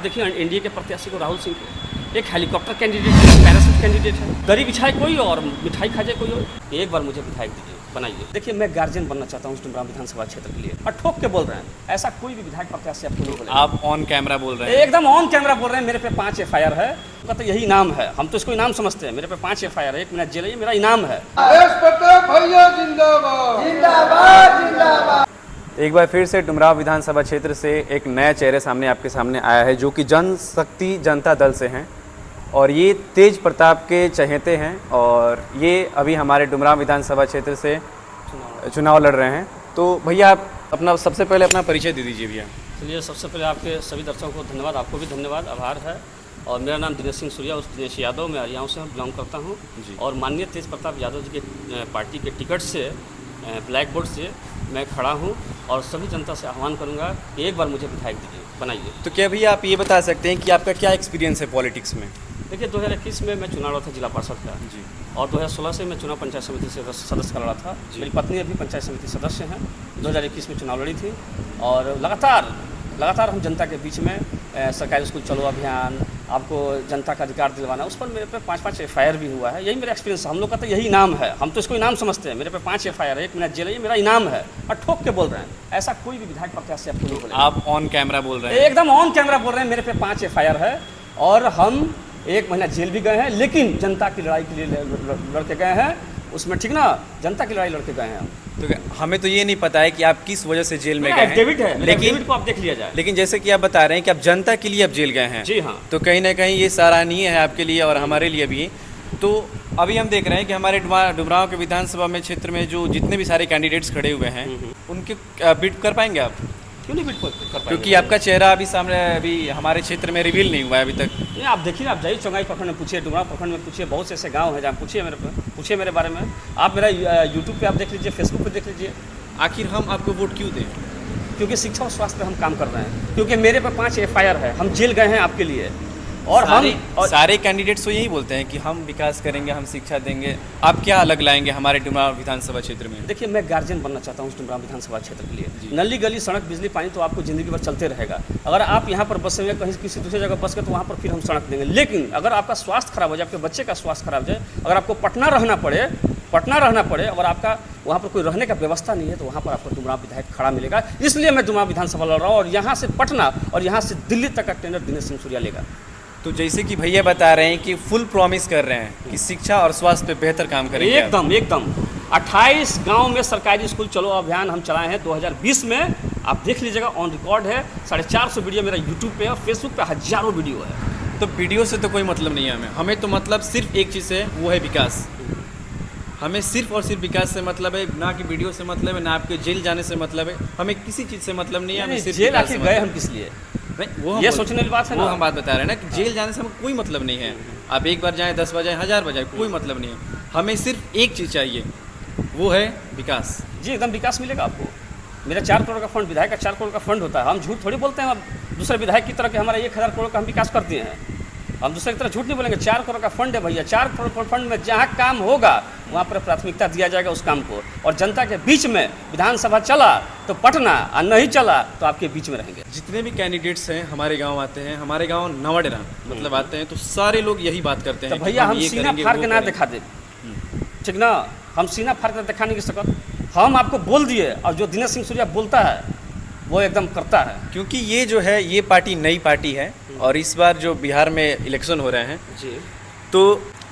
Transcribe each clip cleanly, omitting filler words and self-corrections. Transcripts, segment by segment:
देखिए एनडीए के प्रत्याशी को राहुल सिंह को एक हेलीकॉप्टर कैंडिडेट है, पैराशूट कैंडिडेट है, दरी बिछाए कोई और मिठाई खा जाए कोई और। एक बार मुझे विधायक दीजिए, बनाइए। देखिए मैं गार्जियन बनना चाहता हूँ डुमरांव विधानसभा क्षेत्र के लिए, और ठोक के बोल रहे हैं ऐसा कोई भी विधायक प्रत्याशी आपको नहीं बोलेगा। आप ऑन कैमरा बोल रहे हैं? एकदम ऑन कैमरा बोल रहे हैं। मेरे पे 5 FIR है, उनका तो यही इनाम है, हम तो इसको इनाम समझते हैं। मेरे पे 5 FIR है, 1 महीना जेल है, ये मेरा इनाम है। एक बार फिर से डुमरांव विधानसभा क्षेत्र से एक नया चेहरे सामने आपके सामने आया है, जो कि जनशक्ति जनता दल से हैं और ये तेज प्रताप के चहेते हैं और ये अभी हमारे डुमरांव विधानसभा क्षेत्र से चुनाव लड़ रहे हैं। तो भैया आप अपना सबसे पहले अपना परिचय दे दीजिए भैया। चलिए सबसे पहले आपके सभी दर्शकों को धन्यवाद, आपको भी धन्यवाद, आभार है। और मेरा नाम दिनेश सिंह सूर्या, उस दिनेश यादव, मैं हरियाणा से बिलोंग करता हूँ और माननीय तेज प्रताप यादव जी के पार्टी के टिकट से ब्लैक बोर्ड से मैं खड़ा हूँ और सभी जनता से आह्वान करूँगा कि एक बार मुझे विधायक दीजिए, बनाइए। तो क्या भैया आप ये बता सकते हैं कि आपका क्या एक्सपीरियंस है पॉलिटिक्स में? देखिए 2021 में मैं चुनाव लड़ा था जिला पार्षद का जी, और 2016 से मैं चुनाव पंचायत समिति से सदस्य का लड़ा था। मेरी पत्नी अभी पंचायत समिति सदस्य हैं, 2021 में चुनाव लड़ी थी और लगातार हम जनता के बीच में सरकारी स्कूल चलो अभियान, आपको जनता का अधिकार दिलवाना, उस पर मेरे पे 5 FIR भी हुआ है। यही मेरा एक्सपीरियंस है, हम लोग का तो यही इनाम है, हम तो इसको इनाम समझते हैं। मेरे पे 5 FIR है, 1 महीना जेल है, ये मेरा इनाम है, और ठोक के बोल रहे हैं ऐसा कोई भी विधायक प्रत्याशी आपको नहीं बोलेगा। आप ऑन कैमरा बोल रहे हैं? एकदम ऑन कैमरा बोल रहे हैं। मेरे पे 5 FIR है और हम 1 महीना जेल भी गए हैं, लेकिन जनता की लड़ाई के लिए लड़के गए हैं उसमें, ठीक ना, जनता की लड़ाई लड़के गए हैं हम। तो हमें तो ये नहीं पता है कि आप किस वजह से जेल में गए हैं, डेविड है, लेकिन को आप देख लिया जाए। लेकिन जैसे कि आप बता रहे हैं कि आप जनता के लिए आप जेल गए हैं, जी हाँ, तो कहीं ना कहीं ये सराहनीय है आपके लिए और हमारे लिए भी। तो अभी हम देख रहे हैं कि हमारे डुमरांव के विधानसभा में क्षेत्र में जो जितने भी सारे कैंडिडेट्स खड़े हुए हैं उनके बीट कर पाएंगे आप? क्यों नहीं बीट कर पाएंगे? क्योंकि आपका चेहरा अभी सामने अभी हमारे क्षेत्र में रिवील नहीं हुआ है अभी तक। नहीं, आप देखिए ना, आप जाइए चौंगाई प्रखंड में पूछिए, डुमरांव प्रखंड में पूछिए, बहुत से ऐसे गांव हैं जहाँ पूछिए मेरे बारे में। आप मेरा यूट्यूब पे आप देख लीजिए, फेसबुक पे देख लीजिए। आखिर हम आपको वोट क्यों दें? क्योंकि शिक्षा और स्वास्थ्य पे हम काम कर रहे हैं, क्योंकि मेरे पे 5 FIR है, हम जेल गए हैं आपके लिए। और सारे कैंडिडेट्स तो यही बोलते हैं कि हम विकास करेंगे, हम शिक्षा देंगे। आप क्या अलग लाएंगे हमारे डुमरांव विधानसभा क्षेत्र में? देखिए मैं गार्जियन बनना चाहता हूँ डुमरांव विधानसभा क्षेत्र के लिए। नली गली सड़क बिजली पानी तो आपको ज़िंदगी भर चलते रहेगा। अगर आप यहाँ पर बसे हुए कहीं किसी दूसरी जगह बस गए तो वहाँ पर फिर हम सड़क देंगे। लेकिन अगर आपका स्वास्थ्य खराब हो जाए, आपके बच्चे का स्वास्थ्य खराब हो जाए, अगर आपको पटना रहना पड़े और आपका वहाँ पर कोई रहने का व्यवस्था नहीं है, तो वहाँ पर आपको डुमरांव विधायक खड़ा मिलेगा। इसलिए मैं डुमरांव विधानसभा लड़ रहा हूँ और यहाँ से पटना और यहाँ से दिल्ली तक का टेंडर दिनेश सिंह सूर्या लेगा। तो जैसे कि भैया बता रहे हैं कि फुल प्रॉमिस कर रहे हैं कि शिक्षा और स्वास्थ्य पे बेहतर काम करेंगे। एकदम 28 गांव में सरकारी स्कूल चलो अभियान हम चलाए हैं 2020 में। आप देख लीजिएगा, ऑन रिकॉर्ड है। 450 वीडियो मेरा यूट्यूब पे और फेसबुक पे हजारों वीडियो है। तो वीडियो से तो कोई मतलब नहीं है हमें तो मतलब सिर्फ एक चीज़ है, वो है विकास। हमें सिर्फ और सिर्फ विकास से मतलब है, ना कि वीडियो से मतलब है, ना आपके जेल जाने से मतलब है। हमें किसी चीज़ से मतलब नहीं है। हमें सिर्फ जेल आखिर गए हम किस लिए? नहीं, वो ये सोचने वाली बात है ना। वो हम बात बता रहे हैं ना कि जेल जाने से हमें कोई मतलब नहीं है। आप एक बार जाएं, 10 बार जाएं, 1000 बार जाएं, कोई मतलब नहीं है। हमें सिर्फ एक चीज़ चाहिए, वो है विकास। जी एकदम विकास मिलेगा आपको। मेरा 4 करोड़ का फंड, विधायक का 4 करोड़ का फंड होता है। हम झूठ थोड़ी बोलते हैं। हम दूसरे विधायक की तरह के हमारा 1000 करोड़ का हम विकास कर दिए हैं। हम दूसरे की तरह झूठ नहीं बोलेंगे। 4 करोड़ का फंड है भैया। 4 करोड़ फंड में जहाँ काम होगा वहाँ पर प्राथमिकता दिया जाएगा उस काम को। और जनता के बीच में विधानसभा चला तो पटना और नहीं चला तो आपके बीच में रहेंगे। जितने भी कैंडिडेट्स हैं हमारे गांव आते हैं, हमारे गांव नवाडेरा मतलब आते हैं, तो सारे लोग यही बात करते हैं। तो भैया हम सीना फाड़ के ना दिखा दे, ठीक ना, हम सीना फाड़ कर दिखा नहीं की सकते। हम आपको बोल दिए और जो दिनेश सिंह सूर्या बोलता है वो एकदम करता है। क्योंकि ये जो है ये पार्टी नई पार्टी है और इस बार जो बिहार में इलेक्शन हो रहे हैं जी, तो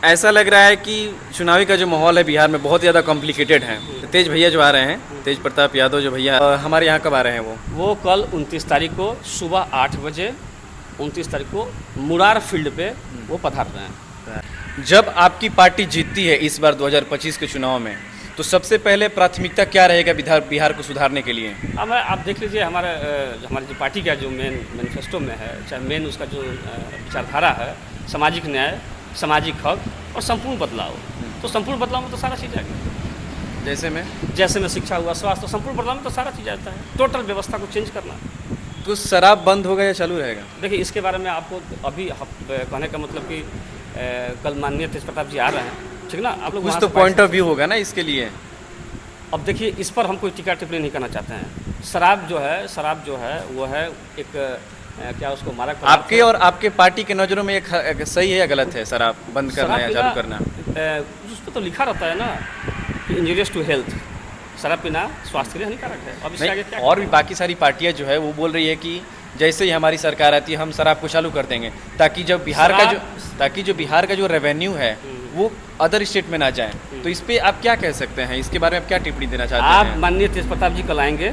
ऐसा लग रहा है कि चुनावी का जो माहौल है बिहार में बहुत ज़्यादा कॉम्प्लिकेटेड है। तो तेज भैया जो आ रहे हैं, तेज प्रताप यादव जो भैया हमारे यहाँ कब आ रहे हैं? वो कल 29 तारीख को सुबह 8 बजे 29 तारीख को मुरार फील्ड पे वो पधार रहे हैं। जब आपकी पार्टी जीतती है इस बार 2025 के चुनाव में, तो सबसे पहले प्राथमिकता क्या रहेगा बिहार को सुधारने के लिए? अब आप देख लीजिए हमारे जो पार्टी का जो मेन मैनिफेस्टो में है, चाहे मेन उसका जो विचारधारा है, सामाजिक न्याय, सामाजिक हक और संपूर्ण बदलाव। तो संपूर्ण बदलाव में तो सारा चीज़ आएगी। जैसे में शिक्षा हुआ, स्वास्थ्य, तो संपूर्ण बदलाव में तो सारा चीज़ आता है। टोटल व्यवस्था को चेंज करना। तो शराब बंद होगा या चालू रहेगा? देखिए इसके बारे में आपको अभी कहने का मतलब कि कल माननीय तेज प्रताप जी आ रहे हैं, ठीक ना। आप लोग कुछ तो पॉइंट ऑफ व्यू होगा ना इसके लिए। अब देखिए इस पर हम कोई टीका टिप्पणी नहीं करना चाहते हैं। शराब जो है वो है एक क्या उसको मारा आपके और आपके पार्टी के नज़रों में एक सही है या गलत है शराब बंद करना या चालू करना? उस पर तो लिखा रहता है ना कि इंजूरियस टू हेल्थ, शराब पीना स्वास्थ्य के लिए हानिकारक है। अब इससे आगे क्या? और भी बाकी सारी पार्टियां जो है वो बोल रही है कि जैसे ही हमारी सरकार आती है हम शराब को चालू कर देंगे, ताकि जो बिहार का जो रेवेन्यू है वो अदर स्टेट में ना जाए। तो इस पे आप क्या कह सकते हैं, इसके बारे में आप क्या टिप्पणी देना चाहते हैं? आप माननीय तेज प्रताप जी कल आएंगे,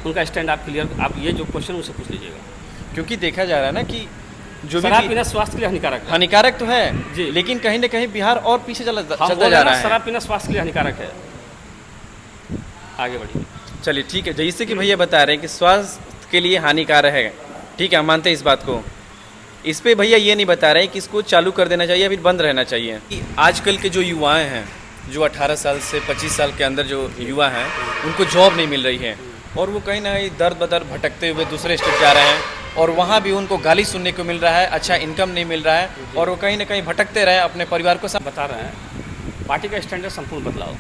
उनका स्टैंड आप क्लियर, आप ये जो क्वेश्चन उनसे पूछ लीजिएगा। क्योंकि देखा जा रहा है ना कि जो शराब पीना स्वास्थ्य के लिए हानिकारक तो है जी, लेकिन कहीं ना कहीं बिहार और पीछे चलता जा रहा है। शराब पीना स्वास्थ्य के लिए हानिकारक है। आगे बढ़िए। चलिए ठीक है, जैसे कि भैया बता रहे हैं कि स्वास्थ्य के लिए हानिकारक है, ठीक है, हम मानते हैं इस बात को। इस पे भैया ये नहीं बता रहे हैं कि इसको चालू कर देना चाहिए या फिर बंद रहना चाहिए। कि आजकल के जो युवाएं हैं, जो 18 साल से 25 साल के अंदर जो युवा हैं, उनको जॉब नहीं मिल रही है और वो कहीं ना कहीं दर बदर भटकते हुए दूसरे स्टेट जा रहे हैं और वहाँ भी उनको गाली सुनने को मिल रहा है, अच्छा इनकम नहीं मिल रहा है और वो कहीं ना कहीं भटकते रहे अपने परिवार को। बता रहे हैं पार्टी का स्टैंड है संपूर्ण बदलाव,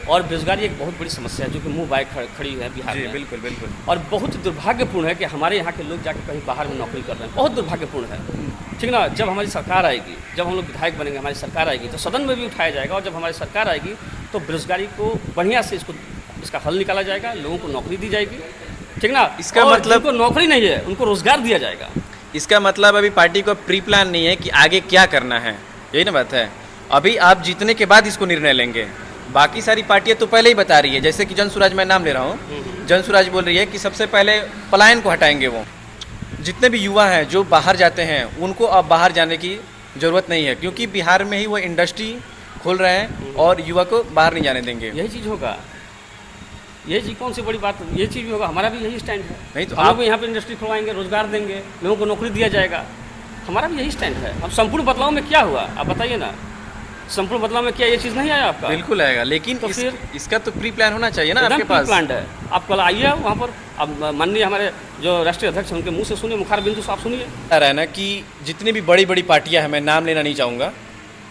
और बेरोजगारी एक बहुत बड़ी समस्या है जो कि मुंह बाय खड़ी है बिहार में। बिल्कुल बिल्कुल। और बहुत दुर्भाग्यपूर्ण है कि हमारे यहाँ के लोग जाकर कहीं बाहर में नौकरी कर रहे हैं, बहुत दुर्भाग्यपूर्ण है। ठीक ना, जब हमारी सरकार आएगी, जब हम लोग विधायक बनेंगे, हमारी सरकार आएगी तो सदन में भी उठाया जाएगा, और जब हमारी सरकार आएगी तो बेरोजगारी को बढ़िया से इसका हल निकाला जाएगा, लोगों को नौकरी दी जाएगी। ठीक ना, इसका मतलब जिनको नौकरी नहीं है उनको रोजगार दिया जाएगा। इसका मतलब अभी पार्टी को प्री प्लान नहीं है कि आगे क्या करना है, यही ना बात है। अभी आप जीतने के बाद इसको निर्णय लेंगे। बाकी सारी पार्टियां तो पहले ही बता रही है, जैसे कि जनसुराज, मैं नाम ले रहा हूँ, जनसुराज बोल रही है कि सबसे पहले पलायन को हटाएंगे। वो जितने भी युवा हैं जो बाहर जाते हैं उनको अब बाहर जाने की ज़रूरत नहीं है, क्योंकि बिहार में ही वो इंडस्ट्री खोल रहे हैं और युवा को बाहर नहीं जाने देंगे। यही चीज़ होगा, ये चीज़ कौन सी बड़ी बात, ये चीज़ भी होगा। हमारा भी यही स्टैंड है। नहीं तो हम लोग यहाँ पे इंडस्ट्री खुलवाएंगे, रोजगार देंगे, लोगों को नौकरी दिया जाएगा। हमारा भी यही स्टैंड है। अब संपूर्ण बदलाव में क्या हुआ आप बताइए ना, संपूर्ण बदलाव में क्या ये चीज़ नहीं आया आपका? बिल्कुल आएगा, लेकिन तो फिर इसका तो प्री प्लान होना चाहिए ना आपके पास। प्लान है, आप कल आइए वहाँ पर। अब माननीय हमारे जो राष्ट्रीय अध्यक्ष हैं उनके मुंह से सुनिए, मुखार बिंदु से आप सुनिए। रहा है ना कि जितनी भी बड़ी बड़ी पार्टियां हैं, मैं नाम लेना नहीं चाहूँगा,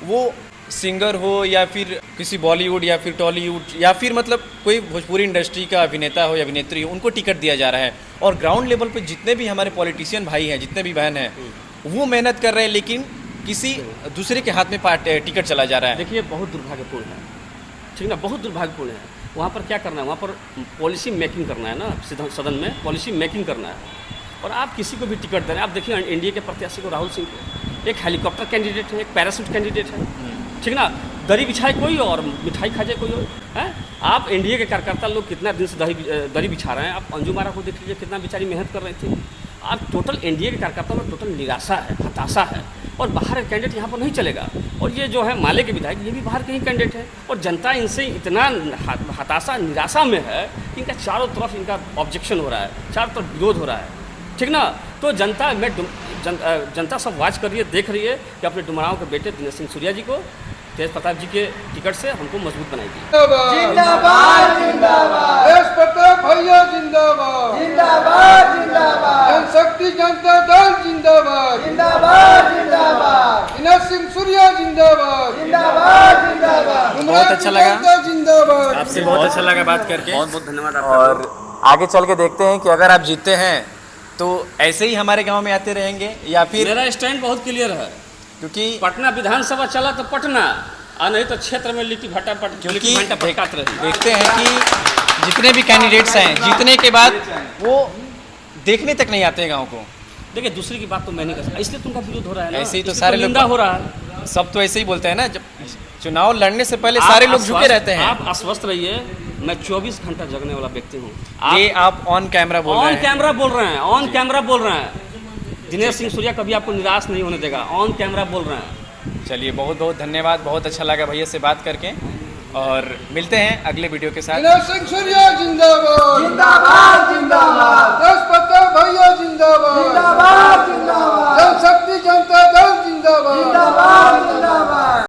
वो सिंगर हो या फिर किसी बॉलीवुड या फिर टॉलीवुड या फिर मतलब कोई भोजपुरी इंडस्ट्री का अभिनेता हो या अभिनेत्री हो, उनको टिकट दिया जा रहा है। और ग्राउंड लेवल पे जितने भी हमारे पॉलिटिशियन भाई हैं, जितने भी बहन हैं, वो मेहनत कर रहे हैं, लेकिन किसी दूसरे के हाथ में टिकट चला जा रहा है। देखिए बहुत दुर्भाग्यपूर्ण है, ठीक ना, बहुत दुर्भाग्यपूर्ण है। वहाँ पर क्या करना है, वहाँ पर पॉलिसी मेकिंग करना है ना, सदन में पॉलिसी मेकिंग करना है। और आप किसी को भी टिकट दे रहे हैं। आप देखिए एनडीए के प्रत्याशी को, राहुल सिंह को, एक हेलीकॉप्टर कैंडिडेट है, एक पैराशूट कैंडिडेट है, ठीक ना, दरी बिछाए कोई और मिठाई खा जाए कोई और है। आप एनडीए के कार्यकर्ता लोग कितना दिन से दरी बिछा रहे हैं। आप अंजुम आरा को देख लीजिए, कितना बेचारी मेहनत कर रही थी। आप टोटल एनडीए के कार्यकर्ता में टोटल निराशा है, हताशा है, और बाहर का कैंडिडेट यहाँ पर नहीं चलेगा। और ये जो है माले के विधायक, ये भी बाहर के ही कैंडिडेट है, और जनता इनसे इतना हताशा निराशा में है कि इनका चारों तरफ इनका ऑब्जेक्शन हो रहा है, चारों तरफ विरोध हो रहा है, ठीक ना। तो जनता सब वाच कर रही है, देख रही है कि अपने डुमरांव के बेटे दिनेश सिंह सूर्या जी को तेज प्रताप जी के टिकट से हमको मजबूत बनाएगी। जिंदाबाद जिंदाबाद, तेज प्रताप भैया जिंदाबाद जिंदाबाद जिंदाबाद, जनशक्ति जनता दल जिंदाबाद जिंदाबाद जिंदाबाद, दिनेश सिंह सूर्या जिंदाबाद जिंदाबाद जिंदाबाद। बहुत अच्छा लगा, जिंदाबाद। आपसे बहुत अच्छा लगा बात करके, बहुत बहुत धन्यवाद आपका। और आगे चल के देखते हैं कि अगर आप जीतते हैं तो ऐसे ही हमारे गांव में आते रहेंगे या फिर। मेरा स्टैंड बहुत क्लियर है, क्योंकि पटना विधानसभा चला तो पटना, और नहीं तो क्षेत्र में लिट्टी भट्टा भटकाते रहे। देखते हैं कि जितने भी कैंडिडेट्स हैं, जीतने के बाद वो देखने तक नहीं आते हैं गांव को। देखिए दूसरी की बात तो मैं नहीं कर सकता, इसलिए तुमका विरोध हो रहा है ना, ऐसे ही तो इसलिए सारे लोग निंदा हो रहा है। सब तो ऐसे ही बोलते हैं ना, जब चुनाव लड़ने से पहले सारे लोग झुके रहते हैं। आप आश्वस्त रहिए, मैं 24 घंटा जगने वाला व्यक्ति हूँ। ये आप ऑन कैमरा बोल रहे हैं, ऑन कैमरा बोल रहे हैं, ऑन कैमरा बोल रहे हैं। दिनेश सिंह सूर्या कभी आपको निराश नहीं होने देगा, ऑन कैमरा बोल रहे हैं। चलिए बहुत बहुत धन्यवाद, बहुत अच्छा लगा भैया से बात करके, और मिलते हैं अगले वीडियो के साथ। दिनेश सिंह सूर्या जिंदाबाद जिंदाबाद।